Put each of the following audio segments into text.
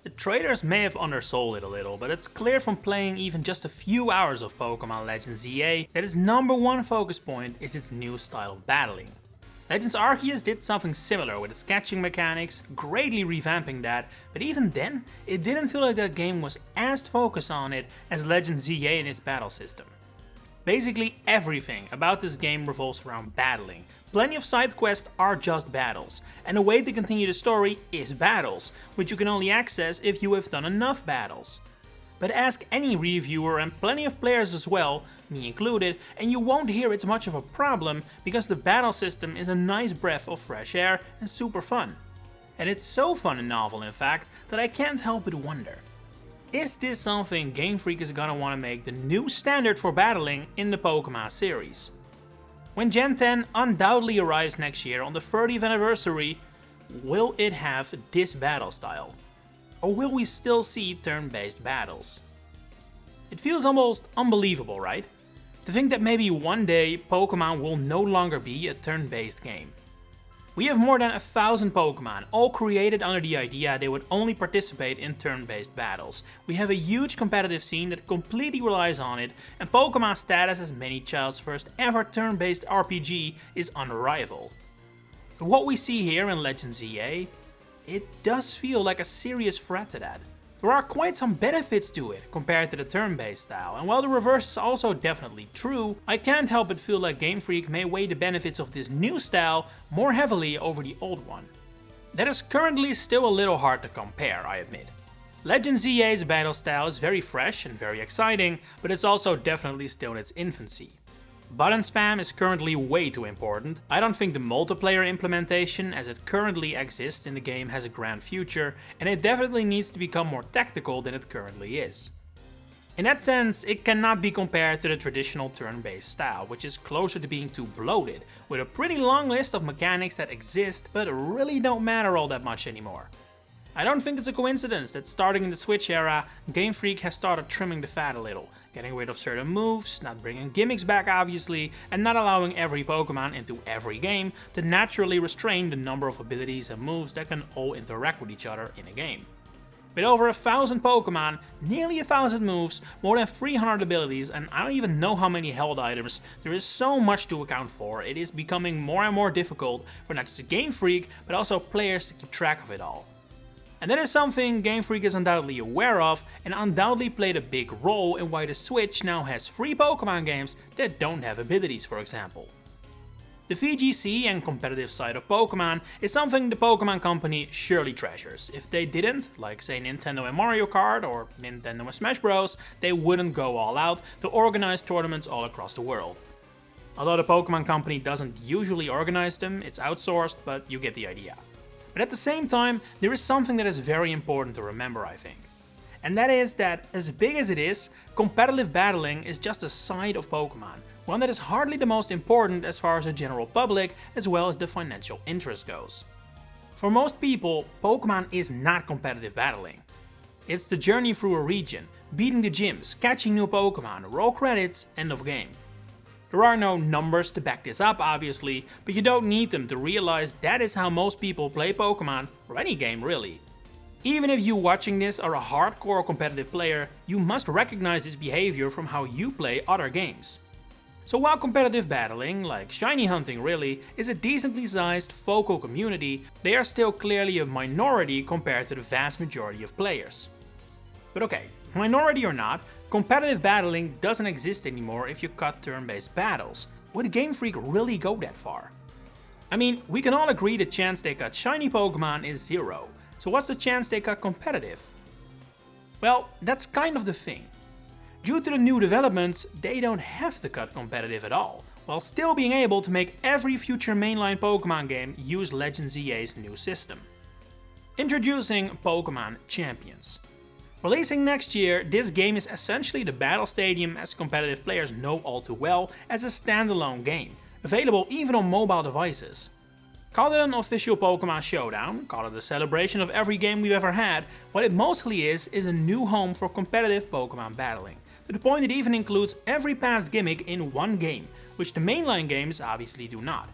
The traders may have undersold it a little, but it's clear from playing even just a few hours of Pokémon Legends Z-A that its number one focus point is its new style of battling. Legends Arceus did something similar with its catching mechanics, greatly revamping that, but even then, it didn't feel like that game was as focused on it as Legends Z-A in its battle system. Basically everything about this game revolves around battling. Plenty of side quests are just battles, and the way to continue the story is battles, which you can only access if you have done enough battles. But ask any reviewer and plenty of players as well, me included, and you won't hear it's much of a problem because the battle system is a nice breath of fresh air and super fun. And it's so fun and novel in fact that I can't help but wonder. Is this something Game Freak is gonna wanna make the new standard for battling in the Pokémon series? When Gen 10 undoubtedly arrives next year on the 30th anniversary, will it have this battle style? Or will we still see turn-based battles? It feels almost unbelievable, right? To think that maybe one day Pokémon will no longer be a turn-based game. We have more than 1,000 Pokémon, all created under the idea they would only participate in turn-based battles. We have a huge competitive scene that completely relies on it, and Pokémon's status as many child's first ever turn-based RPG is unrivaled. But what we see here in Legends Z-A, it does feel like a serious threat to that. There are quite some benefits to it compared to the turn-based style, and while the reverse is also definitely true, I can't help but feel like Game Freak may weigh the benefits of this new style more heavily over the old one. That is currently still a little hard to compare, I admit. Legends Z-A's battle style is very fresh and very exciting, but it's also definitely still in its infancy. Button spam is currently way too important. I don't think the multiplayer implementation as it currently exists in the game has a grand future, and it definitely needs to become more tactical than it currently is. In that sense, it cannot be compared to the traditional turn-based style, which is closer to being too bloated, with a pretty long list of mechanics that exist but really don't matter all that much anymore. I don't think it's a coincidence that starting in the Switch era, Game Freak has started trimming the fat a little, getting rid of certain moves, not bringing gimmicks back obviously, and not allowing every Pokémon into every game to naturally restrain the number of abilities and moves that can all interact with each other in a game. With over 1,000 Pokémon, nearly 1,000 moves, more than 300 abilities, and I don't even know how many held items, there is so much to account for. It is becoming more and more difficult for not just Game Freak, but also players to keep track of it all. And that is something Game Freak is undoubtedly aware of, and undoubtedly played a big role in why the Switch now has 3 Pokémon games that don't have abilities, for example. The VGC and competitive side of Pokémon is something the Pokémon company surely treasures. If they didn't, like say Nintendo and Mario Kart or Nintendo and Smash Bros, they wouldn't go all out to organize tournaments all across the world. Although the Pokémon company doesn't usually organize them, it's outsourced, but you get the idea. But at the same time, there is something that is very important to remember, I think. And that is that, as big as it is, competitive battling is just a side of Pokémon, one that is hardly the most important as far as the general public as well as the financial interest goes. For most people, Pokémon is not competitive battling. It's the journey through a region, beating the gyms, catching new Pokémon, roll credits, end of game. There are no numbers to back this up obviously, but you don't need them to realize that is how most people play Pokémon, or any game really. Even if you watching this are a hardcore competitive player, you must recognize this behavior from how you play other games. So while competitive battling, like shiny hunting really, is a decently sized focal community, they are still clearly a minority compared to the vast majority of players. But okay, minority or not, competitive battling doesn't exist anymore if you cut turn-based battles. Would Game Freak really go that far? I mean, we can all agree the chance they cut shiny Pokémon is 0, so what's the chance they cut competitive? Well, that's kind of the thing. Due to the new developments, they don't have to cut competitive at all, while still being able to make every future mainline Pokémon game use Legends Z-A's new system. Introducing Pokémon Champions. Releasing next year, this game is essentially the battle stadium as competitive players know all too well as a standalone game, available even on mobile devices. Call it an official Pokémon showdown, call it a celebration of every game we've ever had, what it mostly is a new home for competitive Pokémon battling, to the point it even includes every past gimmick in one game, which the mainline games obviously do not.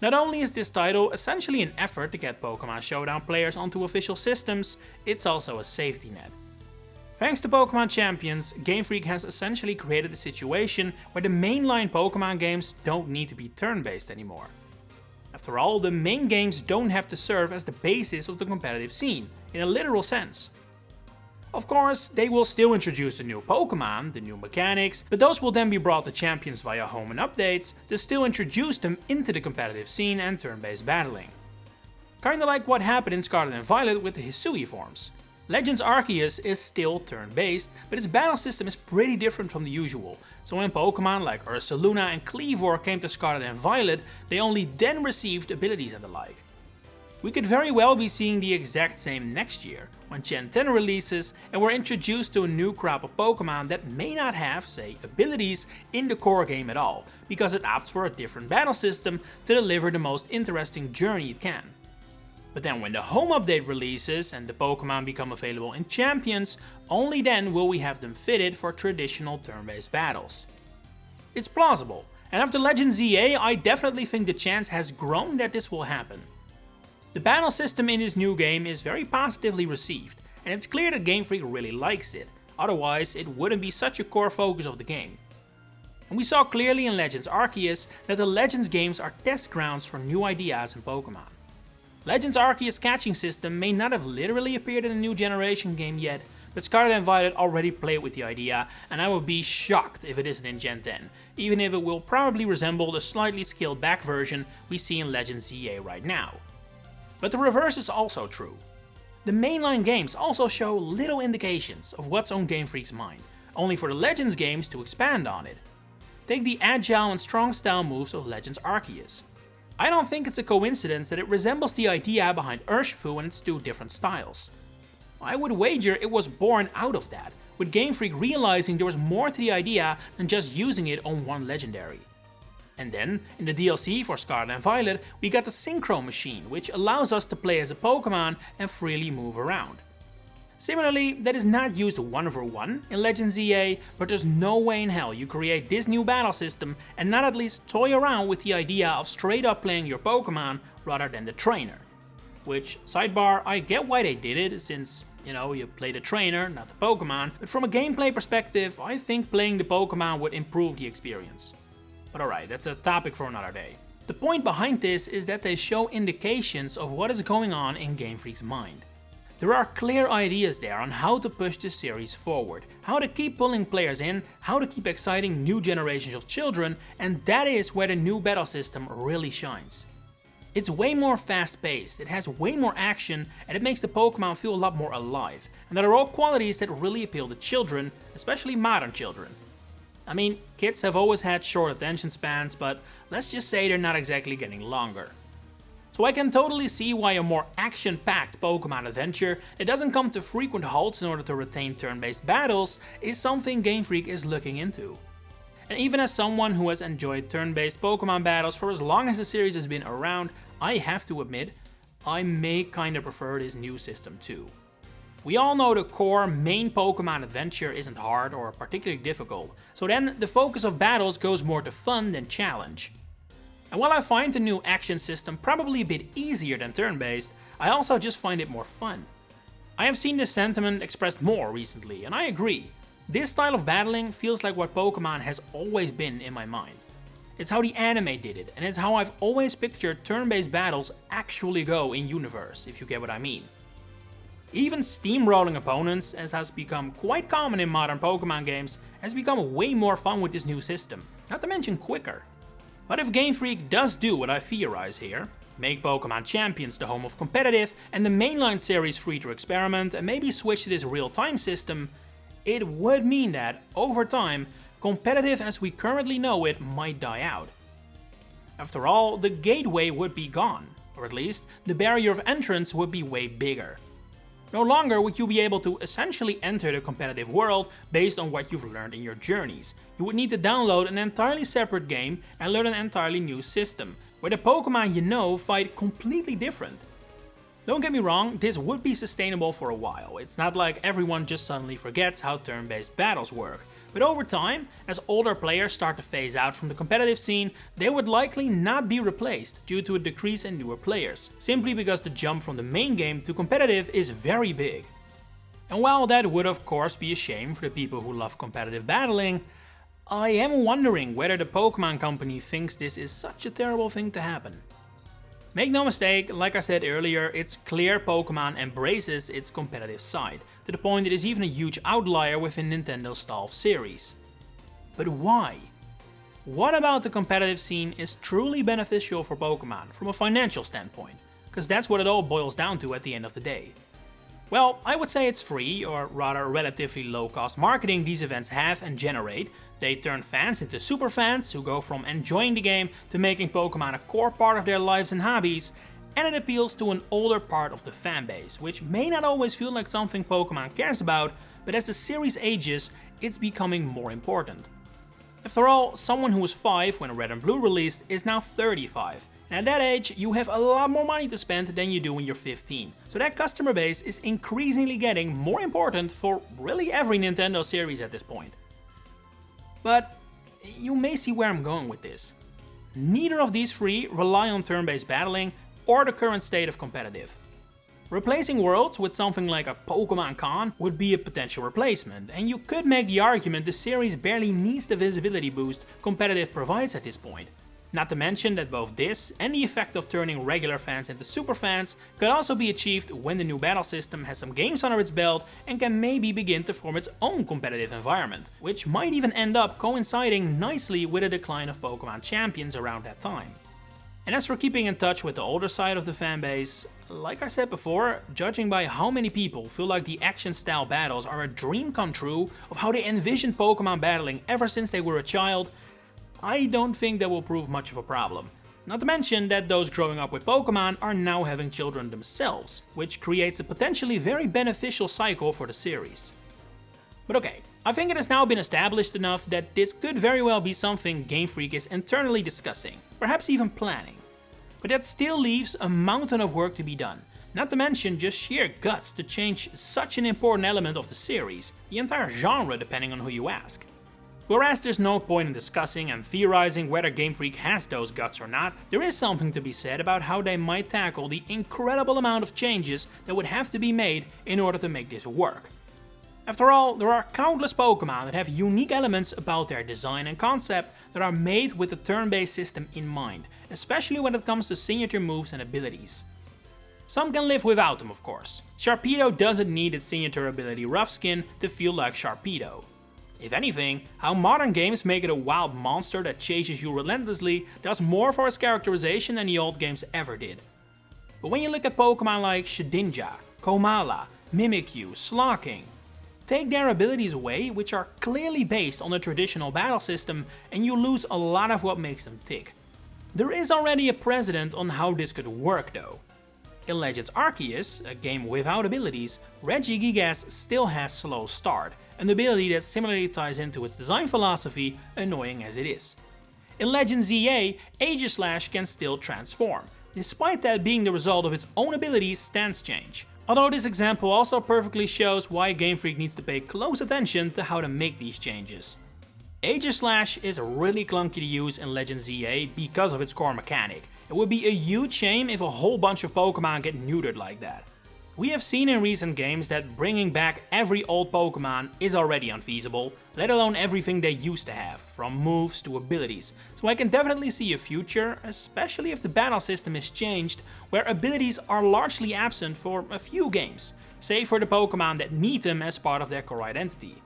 Not only is this title essentially an effort to get Pokemon Showdown players onto official systems, it's also a safety net. Thanks to Pokemon Champions, Game Freak has essentially created a situation where the mainline Pokemon games don't need to be turn-based anymore. After all, the main games don't have to serve as the basis of the competitive scene, in a literal sense. Of course, they will still introduce the new Pokemon, the new mechanics, but those will then be brought to Champions via home and updates to still introduce them into the competitive scene and turn-based battling. Kinda like what happened in Scarlet and Violet with the Hisui forms. Legends Arceus is still turn-based, but its battle system is pretty different from the usual, so when Pokemon like Ursaluna and Kleavor came to Scarlet and Violet, they only then received abilities and the like. We could very well be seeing the exact same next year, when Gen 10 releases and we're introduced to a new crop of Pokemon that may not have, say, abilities in the core game at all, because it opts for a different battle system to deliver the most interesting journey it can. But then when the home update releases and the Pokemon become available in Champions, only then will we have them fitted for traditional turn-based battles. It's plausible, and after Legends Z-A, I definitely think the chance has grown that this will happen. The battle system in this new game is very positively received, and it's clear that Game Freak really likes it, otherwise it wouldn't be such a core focus of the game. And we saw clearly in Legends Arceus that the Legends games are test grounds for new ideas in Pokemon. Legends Arceus' catching system may not have literally appeared in a new generation game yet, but Scarlet and Violet already played with the idea, and I would be shocked if it isn't in Gen 10, even if it will probably resemble the slightly scaled back version we see in Legends Z-A right now. But the reverse is also true. The mainline games also show little indications of what's on Game Freak's mind, only for the Legends games to expand on it. Take the agile and strong style moves of Legends Arceus. I don't think it's a coincidence that it resembles the idea behind Urshifu and its two different styles. I would wager it was born out of that, with Game Freak realizing there was more to the idea than just using it on one legendary. And then, in the DLC for Scarlet and Violet, we got the Synchro Machine, which allows us to play as a Pokemon and freely move around. Similarly, that is not used one-for-one in Legends Z-A, but there's no way in hell you create this new battle system and not at least toy around with the idea of straight up playing your Pokemon rather than the trainer. Which, sidebar, I get why they did it, since, you play the trainer, not the Pokemon, but from a gameplay perspective, I think playing the Pokemon would improve the experience. But alright, that's a topic for another day. The point behind this is that they show indications of what is going on in Game Freak's mind. There are clear ideas there on how to push this series forward, how to keep pulling players in, how to keep exciting new generations of children, and that is where the new battle system really shines. It's way more fast-paced, it has way more action, and it makes the Pokemon feel a lot more alive, and that are all qualities that really appeal to children, especially modern children. I mean, kids have always had short attention spans, but let's just say they're not exactly getting longer. So I can totally see why a more action-packed Pokemon adventure that doesn't come to frequent halts in order to retain turn-based battles is something Game Freak is looking into. And even as someone who has enjoyed turn-based Pokemon battles for as long as the series has been around, I have to admit, I may kinda prefer this new system too. We all know the core main Pokemon adventure isn't hard or particularly difficult, so then the focus of battles goes more to fun than challenge. And while I find the new action system probably a bit easier than turn-based, I also just find it more fun. I have seen this sentiment expressed more recently, and I agree. This style of battling feels like what Pokemon has always been in my mind. It's how the anime did it, and it's how I've always pictured turn-based battles actually go in universe, if you get what I mean. Even steamrolling opponents, as has become quite common in modern Pokemon games, has become way more fun with this new system, not to mention quicker. But if Game Freak does do what I theorize here, make Pokemon Champions the home of competitive and the mainline series free to experiment and maybe switch to this real-time system, it would mean that, over time, competitive as we currently know it might die out. After all, the gateway would be gone, or at least the barrier of entrance would be way bigger. No longer would you be able to essentially enter the competitive world based on what you've learned in your journeys. You would need to download an entirely separate game and learn an entirely new system, where the Pokemon you know fight completely different. Don't get me wrong, this would be sustainable for a while. It's not like everyone just suddenly forgets how turn-based battles work. But over time, as older players start to phase out from the competitive scene, they would likely not be replaced due to a decrease in newer players, simply because the jump from the main game to competitive is very big. And while that would of course be a shame for the people who love competitive battling, I am wondering whether the Pokemon Company thinks this is such a terrible thing to happen. Make no mistake, like I said earlier, it's clear Pokemon embraces its competitive side, to the point it is even a huge outlier within Nintendo's style of series. But why? What about the competitive scene is truly beneficial for Pokemon from a financial standpoint? Because that's what it all boils down to at the end of the day. Well, I would say it's free, or rather relatively low-cost marketing these events have and generate. They turn fans into super fans who go from enjoying the game to making Pokemon a core part of their lives and hobbies, and it appeals to an older part of the fanbase, which may not always feel like something Pokemon cares about, but as the series ages, it's becoming more important. After all, someone who was 5 when Red and Blue released is now 35. And at that age, you have a lot more money to spend than you do when you're 15. So that customer base is increasingly getting more important for really every Nintendo series at this point. But you may see where I'm going with this. Neither of these three rely on turn-based battling or the current state of competitive. Replacing Worlds with something like a Pokemon Con would be a potential replacement, and you could make the argument the series barely needs the visibility boost competitive provides at this point. Not to mention that both this and the effect of turning regular fans into super fans could also be achieved when the new battle system has some games under its belt and can maybe begin to form its own competitive environment, which might even end up coinciding nicely with a decline of Pokemon champions around that time. And as for keeping in touch with the older side of the fanbase, like I said before, judging by how many people feel like the action style battles are a dream come true of how they envisioned Pokemon battling ever since they were a child, I don't think that will prove much of a problem. Not to mention that those growing up with Pokemon are now having children themselves, which creates a potentially very beneficial cycle for the series. But okay, I think it has now been established enough that this could very well be something Game Freak is internally discussing, perhaps even planning. But that still leaves a mountain of work to be done, not to mention just sheer guts to change such an important element of the series, the entire genre depending on who you ask. Whereas there's no point in discussing and theorizing whether Game Freak has those guts or not, there is something to be said about how they might tackle the incredible amount of changes that would have to be made in order to make this work. After all, there are countless Pokemon that have unique elements about their design and concept that are made with the turn-based system in mind, especially when it comes to signature moves and abilities. Some can live without them, of course. Sharpedo doesn't need its signature ability Rough Skin to feel like Sharpedo. If anything, how modern games make it a wild monster that chases you relentlessly does more for its characterization than the old games ever did. But when you look at Pokemon like Shedinja, Komala, Mimikyu, Slowking, take their abilities away, which are clearly based on the traditional battle system, and you lose a lot of what makes them tick. There is already a precedent on how this could work though. In Legends Arceus, a game without abilities, Regigigas still has slow start, an ability that similarly ties into its design philosophy, annoying as it is. In Legends Z-A, Aegislash can still transform, despite that being the result of its own ability's stance change. Although this example also perfectly shows why Game Freak needs to pay close attention to how to make these changes. Aegislash is really clunky to use in Legends Z-A because of its core mechanic. It would be a huge shame if a whole bunch of Pokemon get neutered like that. We have seen in recent games that bringing back every old Pokemon is already unfeasible, let alone everything they used to have, from moves to abilities, so I can definitely see a future, especially if the battle system is changed, where abilities are largely absent for a few games, save for the Pokemon that need them as part of their core identity.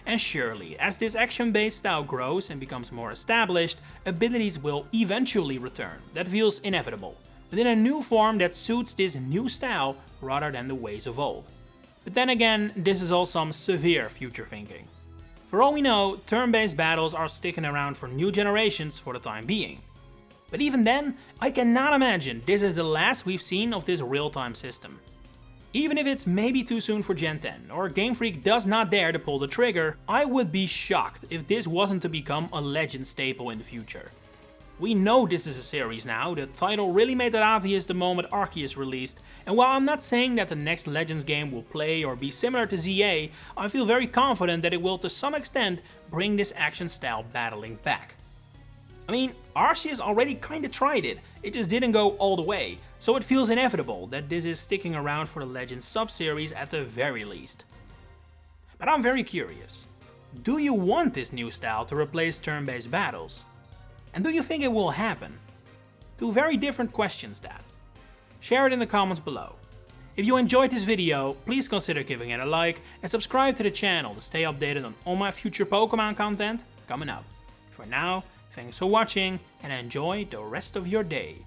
And surely, as this action-based style grows and becomes more established, abilities will eventually return, that feels inevitable, but in a new form that suits this new style rather than the ways of old. But then again, this is all some severe future thinking. For all we know, turn-based battles are sticking around for new generations for the time being. But even then, I cannot imagine this is the last we've seen of this real-time system. Even if it's maybe too soon for Gen 10, or Game Freak does not dare to pull the trigger, I would be shocked if this wasn't to become a Legend staple in the future. We know this is a series now, the title really made that obvious the moment Arceus released, and while I'm not saying that the next Legends game will play or be similar to Z-A, I feel very confident that it will to some extent bring this action style battling back. I mean, Arceus already kinda tried it, it just didn't go all the way, so it feels inevitable that this is sticking around for the Legends sub-series at the very least. But I'm very curious, do you want this new style to replace turn-based battles? And do you think it will happen? Two very different questions that. Share it in the comments below. If you enjoyed this video, please consider giving it a like and subscribe to the channel to stay updated on all my future Pokemon content coming up. For now, thanks for watching and enjoy the rest of your day.